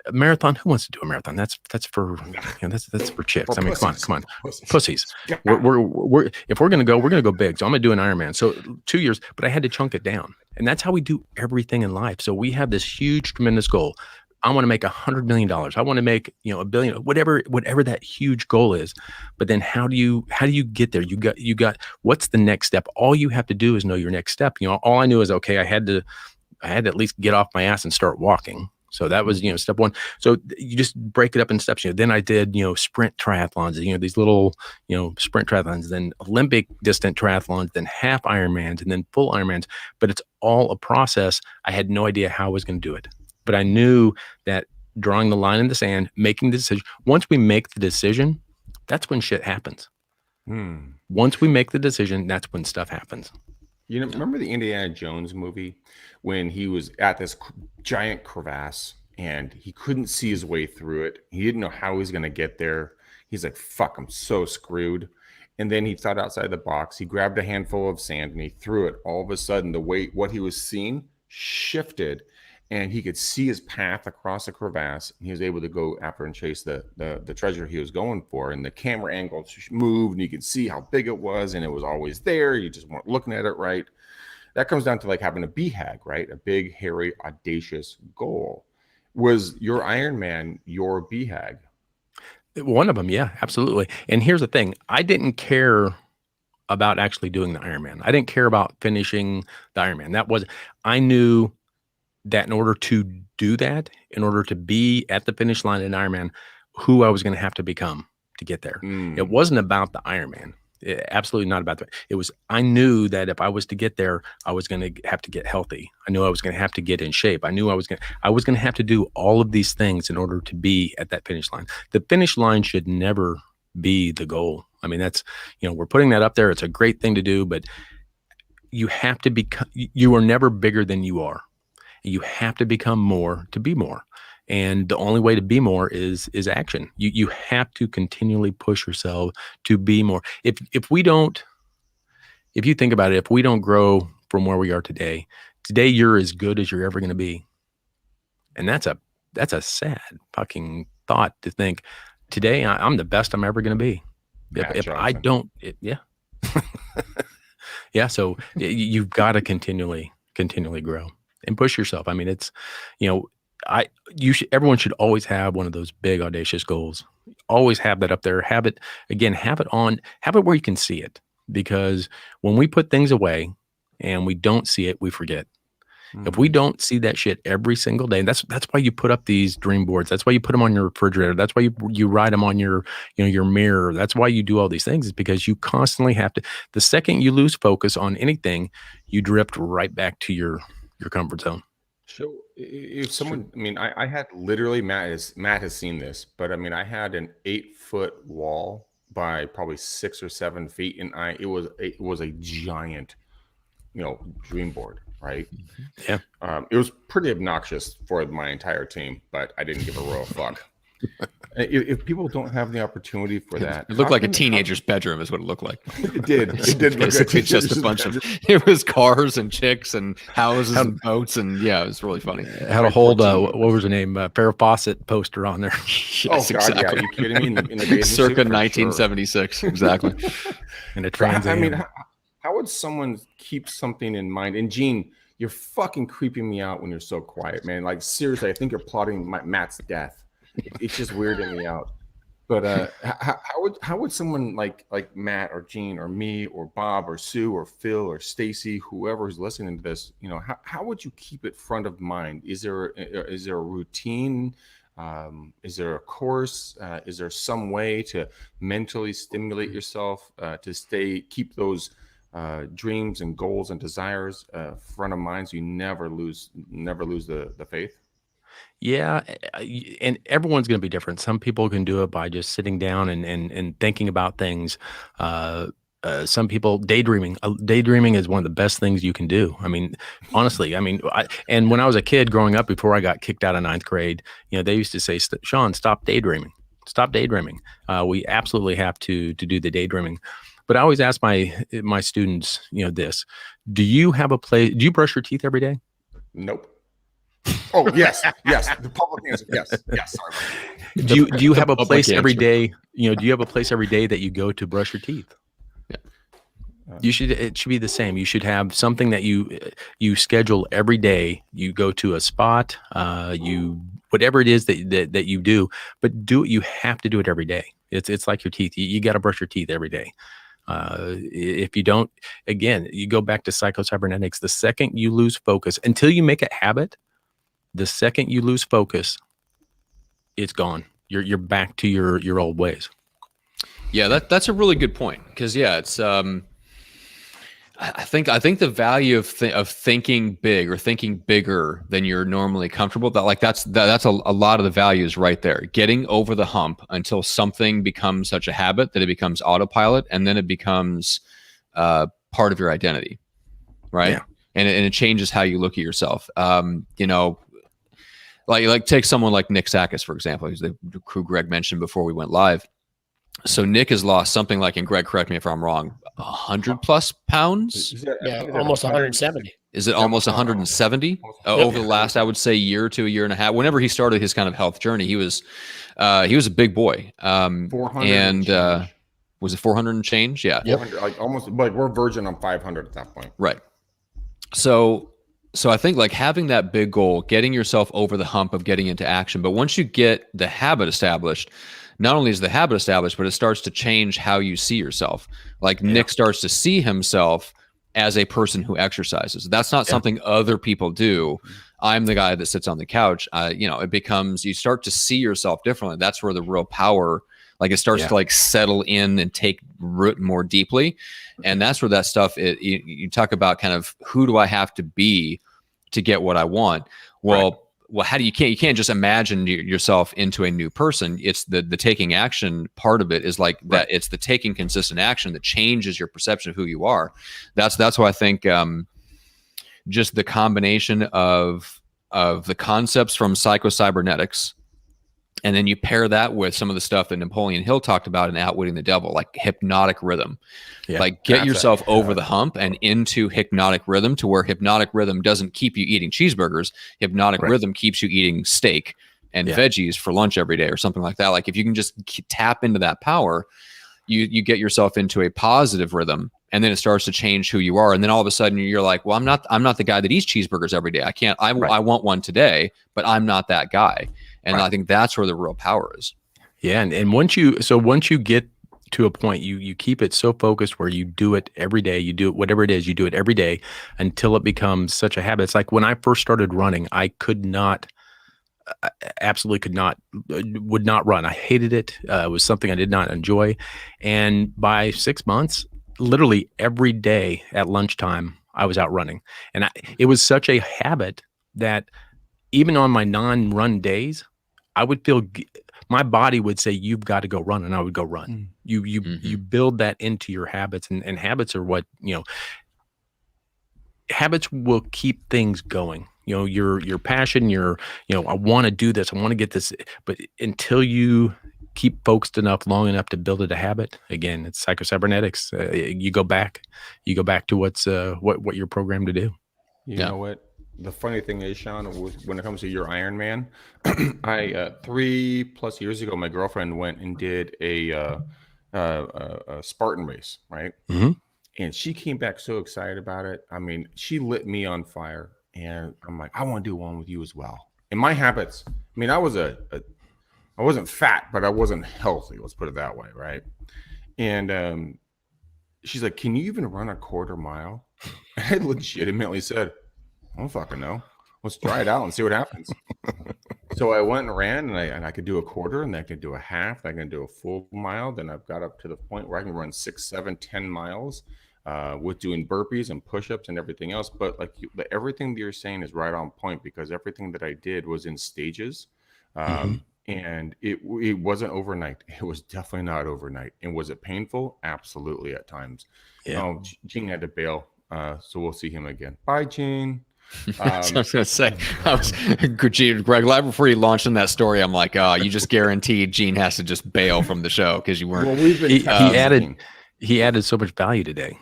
A marathon. Who wants to do a marathon? That's for that's for chicks. I mean, come on, pussies. We're if we're gonna go big. So I'm gonna do an Ironman. So 2 years, but I had to chunk it down, and that's how we do everything in life. So we have this huge, tremendous goal. I want to make $100 million. I want to make $1 billion. Whatever that huge goal is. But then how do you get there? You got what's the next step? All you have to do is know your next step. All I knew is okay. I had to at least get off my ass and start walking. So that was, step one. So you just break it up in steps. Then I did, sprint triathlons, these little, sprint triathlons, then Olympic distant triathlons, then half Ironmans, and then full Ironmans. But it's all a process. I had no idea how I was going to do it. But I knew that drawing the line in the sand, making the decision, once we make the decision, that's when shit happens. Once we make the decision, that's when stuff happens. Remember the Indiana Jones movie when he was at this giant crevasse and he couldn't see his way through it? He didn't know how he was going to get there. He's like, fuck, I'm so screwed. And then he thought outside the box. He grabbed a handful of sand and he threw it. All of a sudden, what he was seeing shifted, and he could see his path across the crevasse. And he was able to go after and chase the treasure he was going for. And the camera angle moved, and you could see how big it was, and it was always there. You just weren't looking at it right. That comes down to like having a BHAG, right? A big, hairy, audacious goal. Was your Ironman your BHAG? One of them, yeah, absolutely. And here's the thing. I didn't care about actually doing the Ironman. I didn't care about finishing the Ironman. I knew that in order to do that, in order to be at the finish line in Ironman, who I was going to have to become to get there. It wasn't about the Ironman. Absolutely not about that. It was, I knew that if I was to get there, I was going to have to get healthy. I knew I was going to have to get in shape. I knew I was going to have to do all of these things in order to be at that finish line. The finish line should never be the goal. I mean, that's, we're putting that up there. It's a great thing to do, but you have to become, you are never bigger than you are. You have to become more to be more. And the only way to be more is action. You have to continually push yourself to be more. If you think about it, if we don't grow from where we are today you're as good as you're ever going to be. And that's a sad fucking thought to think. Today I'm the best I'm ever going to be. If I don't, yeah. Yeah. So you've got to continually grow and push yourself. I mean, it's, everyone should always have one of those big audacious goals. Always have that up there. Have it where you can see it, because when we put things away and we don't see it, we forget. If we don't see that shit every single day, and that's why you put up these dream boards. That's why you put them on your refrigerator. That's why you write them on your mirror. That's why you do all these things, is because you constantly have to. The second you lose focus on anything, you drift right back to your comfort zone. So if someone, I mean, I had literally, Matt has seen this, but I mean, I had an 8-foot wall by probably 6 or 7 feet, and it was a giant, dream board, right? Yeah. It was pretty obnoxious for my entire team, but I didn't give a royal fuck. If people don't have the opportunity for that, it looked like a teenager's bedroom is what it looked like. It did. It did. Basically just a bunch of, it was cars and chicks and houses and boats. And yeah, it was really funny. It had a hold, what was her name? Farrah Fawcett poster on there. Yes, God, exactly. Yeah, are you kidding me? In the Circa 1976. Sure. Exactly. In a Trans Am. I mean, how would someone keep something in mind? And Gene, you're fucking creeping me out when you're so quiet, man. Like, seriously, I think you're plotting Matt's death. It's just weirding me out. But how would someone like Matt or Gene or me or Bob or Sue or Phil or Stacy, whoever is listening to this, how would you keep it front of mind? Is there a routine? Is there a course? Is there some way to mentally stimulate yourself to keep those dreams and goals and desires front of mind, so you never lose the faith? Yeah, and everyone's going to be different. Some people can do it by just sitting down and thinking about things. Some people daydreaming. Daydreaming is one of the best things you can do. I mean, honestly, and when I was a kid growing up, before I got kicked out of 9th grade, they used to say, "Sean, stop daydreaming. Stop daydreaming." We absolutely have to do the daydreaming. But I always ask my students, this: do you have a place? Do you brush your teeth every day? Nope. Oh, yes. The public answer. Yes. Sorry. Do you have a place every day? Do you have a place every day that you go to brush your teeth? Yeah. It should be the same. You should have something that you schedule every day. You go to a spot, whatever it is that you do, but you have to do it every day. It's like your teeth. You got to brush your teeth every day. If you don't, again, you go back to psycho-cybernetics. The second you lose focus, until you make it habit, the second you lose focus, it's gone. You're back to your old ways. Yeah, that's a really good point, because it's I think the value of thinking big or thinking bigger than you're normally comfortable, that's a lot of the value is right there. Getting over the hump until something becomes such a habit that it becomes autopilot, and then it becomes part of your identity, right? Yeah. And it changes how you look at yourself. Like take someone like Nick Sakis, for example, who's the who Greg mentioned before we went live. So Nick has lost something like, and Greg, correct me if I'm wrong, 100+ pounds. Almost 170. Is it almost 170 over the last, I would say, year to a year and a half? Whenever he started his kind of health journey, he was a big boy. 400 and was it 400 and change? Yeah, like almost like we're verging on 500 at that point. Right. So I think like having that big goal, getting yourself over the hump of getting into action. But once you get the habit established, not only is the habit established, but it starts to change how you see yourself. Like Nick starts to see himself as a person who exercises. That's not something other people do. I'm the guy that sits on the couch. It becomes, you start to see yourself differently. That's where the real power Like it starts to like settle in and take root more deeply. And that's where that stuff, you talk about kind of who do I have to be to get what I want? Well, how do you can't just imagine yourself into a new person. It's the taking action part of it is like that. It's the taking consistent action that changes your perception of who you are. That's why I think just the combination of the concepts from psycho-cybernetics, and then you pair that with some of the stuff that Napoleon Hill talked about in Outwitting the Devil, like hypnotic rhythm. Like get yourself over the hump and into hypnotic rhythm, to where hypnotic rhythm doesn't keep you eating cheeseburgers. Hypnotic rhythm keeps you eating steak and veggies for lunch every day or something like that. Like if you can just tap into that power, you get yourself into a positive rhythm, and then it starts to change who you are. And then all of a sudden you're like, well, I'm not the guy that eats cheeseburgers every day. I want one today, but I'm not that guy. And I think that's where the real power is. Yeah. And once you get to a point, you keep it so focused where you do it every day, you do it, whatever it is, you do it every day until it becomes such a habit. It's like when I first started running, I would not run. I hated it. It was something I did not enjoy. And by 6 months, literally every day at lunchtime, I was out running. And it was such a habit that even on my non-run days, I would feel my body would say, you've got to go run. And I would go run. You build that into your habits, and habits are what, habits will keep things going. Your passion, I want to do this. I want to get this, but until you keep focused enough, long enough to build it a habit, again, it's psycho-cybernetics. You go back to what you're programmed to do. You know what? The funny thing is, Sean, when it comes to your Ironman, I 3+ years ago, my girlfriend went and did a Spartan race, right? Mm-hmm. And she came back so excited about it. I mean, she lit me on fire, and I'm like, I want to do one with you as well. And my habits, I mean, I wasn't fat, but I wasn't healthy. Let's put it that way, right? And she's like, can you even run a quarter mile? And I legitimately said, I don't fucking know. Let's try it out and see what happens. So I went and ran, and I could do a quarter, and I could do a half. I can do a full mile. Then I've got up to the point where I can run 6, 7, 10 miles with doing burpees and push-ups and everything else. But everything that you're saying is right on point, because everything that I did was in stages. And it wasn't overnight. It was definitely not overnight. And was it painful? Absolutely at times. Oh, Gene had to bail. So we'll see him again. Bye, Gene. I was going to say, Greg, before you launched in that story, I'm like, you just guaranteed Gene has to just bail from the show because you weren't. Well, he added so much value today.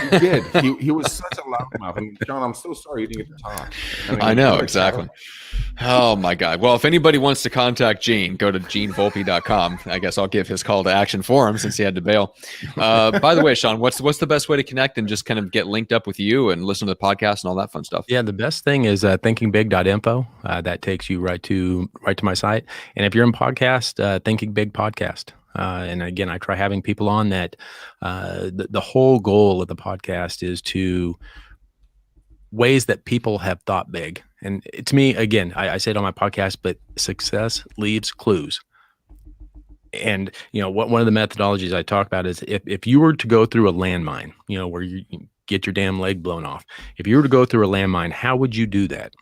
He did. He was such a loudmouth. I mean, John, I'm so sorry you didn't get to talk. I know, exactly. Oh my God. Well, if anybody wants to contact Gene, go to genevolpe.com. I guess I'll give his call to action for him since he had to bail. By the way, Sean, what's the best way to connect and just kind of get linked up with you and listen to the podcast and all that fun stuff? Yeah, the best thing is thinkingbig.info. That takes you right to my site. And if you're in podcast, Thinking Big Podcast. And again, I try having people on that. The whole goal of the podcast is to ways that people have thought big. And to me, again, I say it on my podcast, but success leaves clues. And, one of the methodologies I talk about is if you were to go through a landmine, where you get your damn leg blown off, if you were to go through a landmine, how would you do that?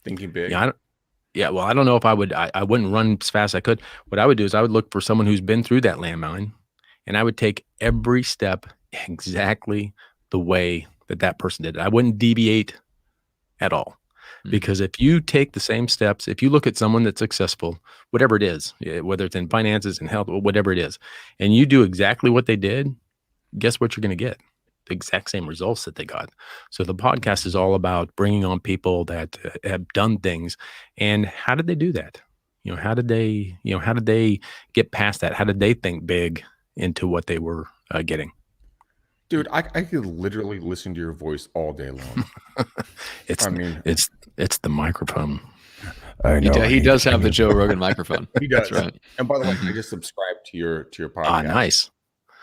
Thinking big. Well, I don't know if I wouldn't run as fast as I could. What I would do is I would look for someone who's been through that landmine, and I would take every step exactly the way that person did it. I wouldn't deviate at all. Because if you take the same steps, if you look at someone that's successful, whatever it is, whether it's in finances and health, whatever it is, and you do exactly what they did, guess what you're going to get? The exact same results that they got. So the podcast is all about bringing on people that have done things, and how did they do that? How did they get past that? How did they think big into what they were getting? Dude, I could literally listen to your voice all day long. It's the microphone. I know. He does have the Joe Rogan microphone. He does. That's right. And by the way, I just subscribed to your podcast. Ah, nice.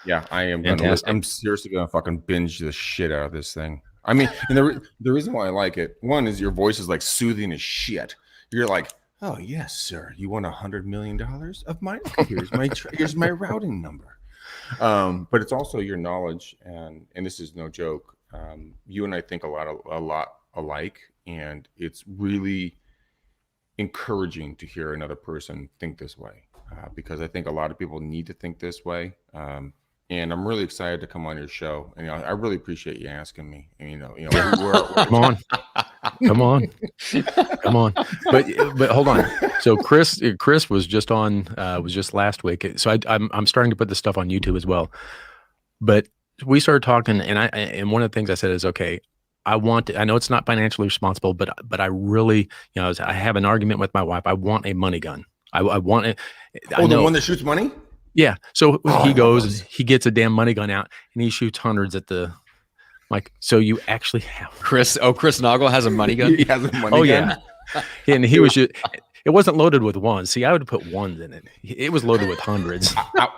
Yeah, I am. I'm seriously gonna fucking binge the shit out of this thing. I mean, and the reason why I like it, one is your voice is like soothing as shit. You're like, Oh yes, sir. You want $100 million of mine? Here's my routing number. But it's also your knowledge, and this is no joke. You and I think a lot alike, and it's really encouraging to hear another person think this way, because I think a lot of people need to think this way. And I'm really excited to come on your show. And I really appreciate you asking me. And we're Come on. But hold on. So Chris was just on was just last week. So I'm starting to put this stuff on YouTube as well. But we started talking, and one of the things I said is, okay, I know it's not financially responsible, but I really, I have an argument with my wife. I want a money gun. I want it. Oh, the one that shoots money? Yeah. So he goes and he gets a damn money gun out and he shoots hundreds at the, like, so you actually have Chris Noggle has a money gun. He has a money gun. Yeah. And he was just, it wasn't loaded with ones. See, I would put ones in it. It was loaded with hundreds.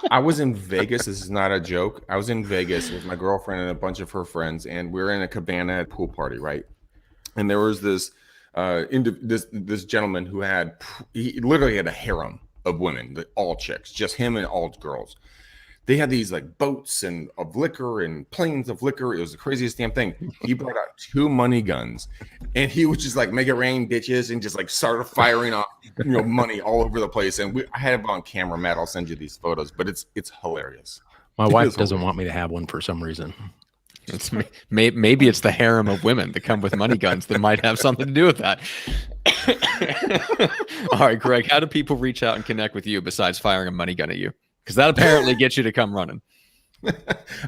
I was in Vegas. This is not a joke. I was in Vegas with my girlfriend and a bunch of her friends, and we were in a cabana at pool party, right? And there was this gentleman who he literally had a harem of women, all chicks, just him and all girls. They had these like boats of liquor and planes of liquor. It was the craziest damn thing. He brought out 2 money guns, and he would just like make it rain bitches and just like started firing off, money all over the place. And I had it on camera, Matt. I'll send you these photos, but it's hilarious. My wife doesn't want me to have one for some reason. Maybe it's the harem of women that come with money guns that might have something to do with that. All right, Greg, how do people reach out and connect with you besides firing a money gun at you? Because that apparently gets you to come running.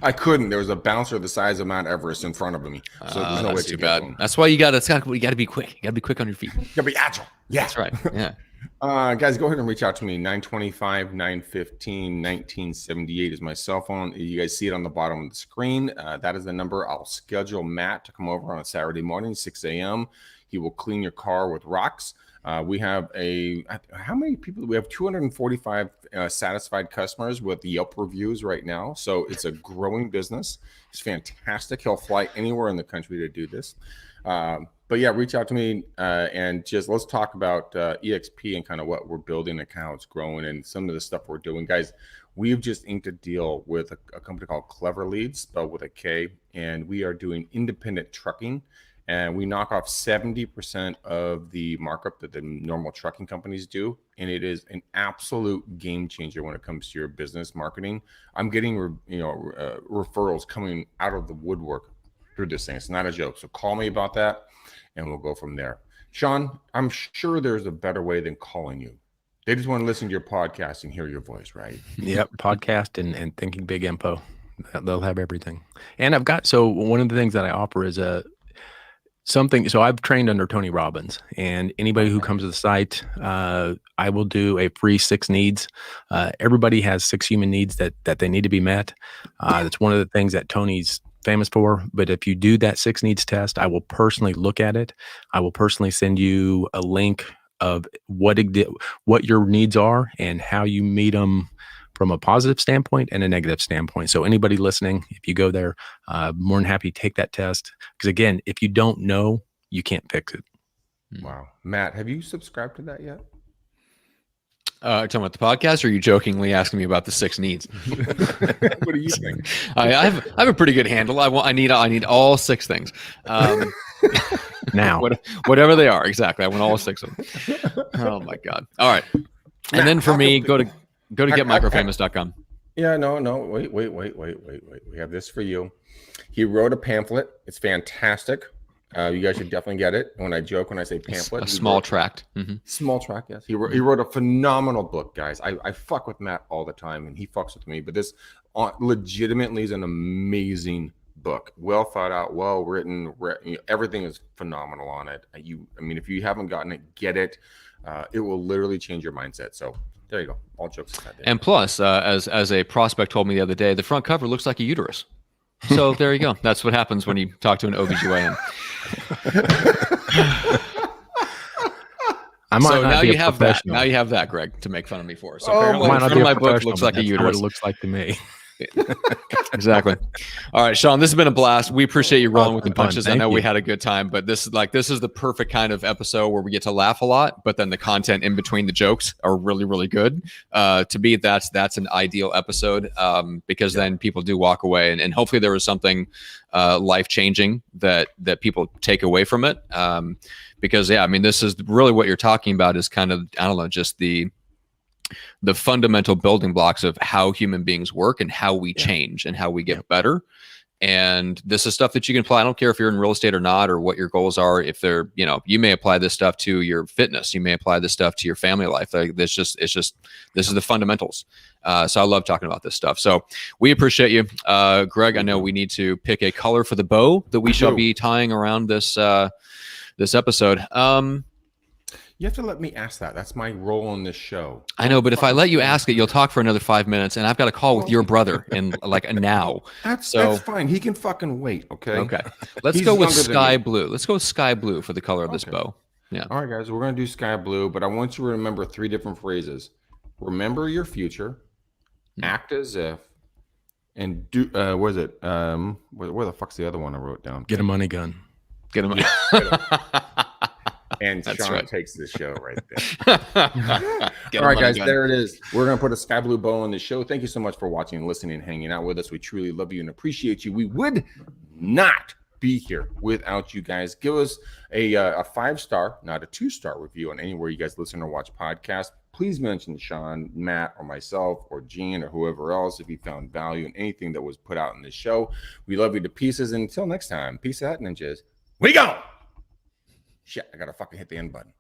I couldn't. There was a bouncer the size of Mount Everest in front of me. So there's no way too bad. That's why you got to be quick. You got to be quick on your feet. You got to be agile. Yeah. That's right. Yeah. Guys, go ahead and reach out to me. 925-915-1978 is my cell phone. You guys see it on the bottom of the screen. That is the number. I'll schedule Matt to come over on a Saturday morning, 6 a.m. He will clean your car with rocks. We have how many people? We have 245 satisfied customers with Yelp reviews right now. So it's a growing business. It's fantastic. He'll fly anywhere in the country to do this. But yeah, reach out to me and just let's talk about EXP and kind of what we're building and how it's growing and some of the stuff we're doing. Guys, we've just inked a deal with a company called Clever Leads, spelled with a K, and we are doing independent trucking. And we knock off 70% of the markup that the normal trucking companies do. And it is an absolute game changer when it comes to your business marketing. I'm getting referrals coming out of the woodwork through this thing. It's not a joke. So call me about that and we'll go from there. Sean, I'm sure there's a better way than calling you. They just want to listen to your podcast and hear your voice, right? Yep. Podcast and Thinking Big Info. They'll have everything. And so one of the things that I offer is so I've trained under Tony Robbins, and anybody who comes to the site, I will do a free 6 needs. Everybody has 6 human needs that they need to be met. That's one of the things that Tony's famous for. But if you do that 6 needs test, I will personally look at it. I will personally send you a link of what your needs are and how you meet them from a positive standpoint and a negative standpoint. So anybody listening, if you go there, more than happy to take that test. Because again, if you don't know, you can't fix it. Wow. Matt, have you subscribed to that yet? Talking about the podcast, or are you jokingly asking me about the 6 needs? What do you think? I have a pretty good handle. I need all 6 things. Now, whatever they are, exactly. I want all 6 of them. Oh my God. All right. And then for me, go to getmicrofamous.com. Yeah, no. Wait. We have this for you. He wrote a pamphlet. It's fantastic. You guys should definitely get it. When I say pamphlet, a small tract. Mm-hmm. Small tract, yes. He wrote a phenomenal book, guys. I fuck with Matt all the time, and he fucks with me. But this legitimately is an amazing book. Well thought out, well written. Everything is phenomenal on it. If you haven't gotten it, get it. It will literally change your mindset. So there you go. All jokes aside. And plus, as a prospect told me the other day, the front cover looks like a uterus. So there you go. That's what happens when you talk to an OBGYN. So now you have that. Now you have that, Greg, to make fun of me for. So apparently, my book looks like a uterus. What it looks like to me. Exactly. All right, Sean, this has been a blast. We appreciate you rolling with the Fun. punches. I Thank know we you. had a good time, but this is the perfect kind of episode where we get to laugh a lot, but then the content in between the jokes are really, really good. To me, that's an ideal episode, because then people do walk away, and hopefully there was something life changing that people take away from it. Because I mean, this is really what you're talking about is kind of, I don't know, just the fundamental building blocks of how human beings work and how we change and how we get better. And this is stuff that you can apply. I don't care if you're in real estate or not, or what your goals are. If they're, you may apply this stuff to your fitness. You may apply this stuff to your family life. Like this is the fundamentals. So I love talking about this stuff. So we appreciate you. Greg, I know we need to pick a color for the bow that we shall be tying around this episode. You have to let me ask that. That's my role in this show. I know, but if I let you ask it, you'll talk for another 5 minutes, and I've got a call with your brother in like now. That's So fine. He can fucking wait. Okay. okay, let's He's go with younger than sky me. blue. Let's go with sky blue for the color of this Okay. bow. Yeah. All right, guys. We're gonna do sky blue, but I want you to remember 3 different phrases. Remember your future, act as if, and do. What is it? Where the fuck's the other one I wrote down? Get a money gun. Get him. And That's Sean right. takes the show right there. Get All right, him guys, gun. there it is. We're going to put a sky blue bow on the show. Thank you so much for watching and listening and hanging out with us. We truly love you and appreciate you. We would not be here without you guys. Give us a 5-star, not a 2-star review on anywhere you guys listen or watch podcasts. Please mention Sean, Matt, or myself, or Gene, or whoever else if you found value in anything that was put out in this show. We love you to pieces. And until next time, peace out, ninjas. We go! Shit, I got to fucking hit the end button.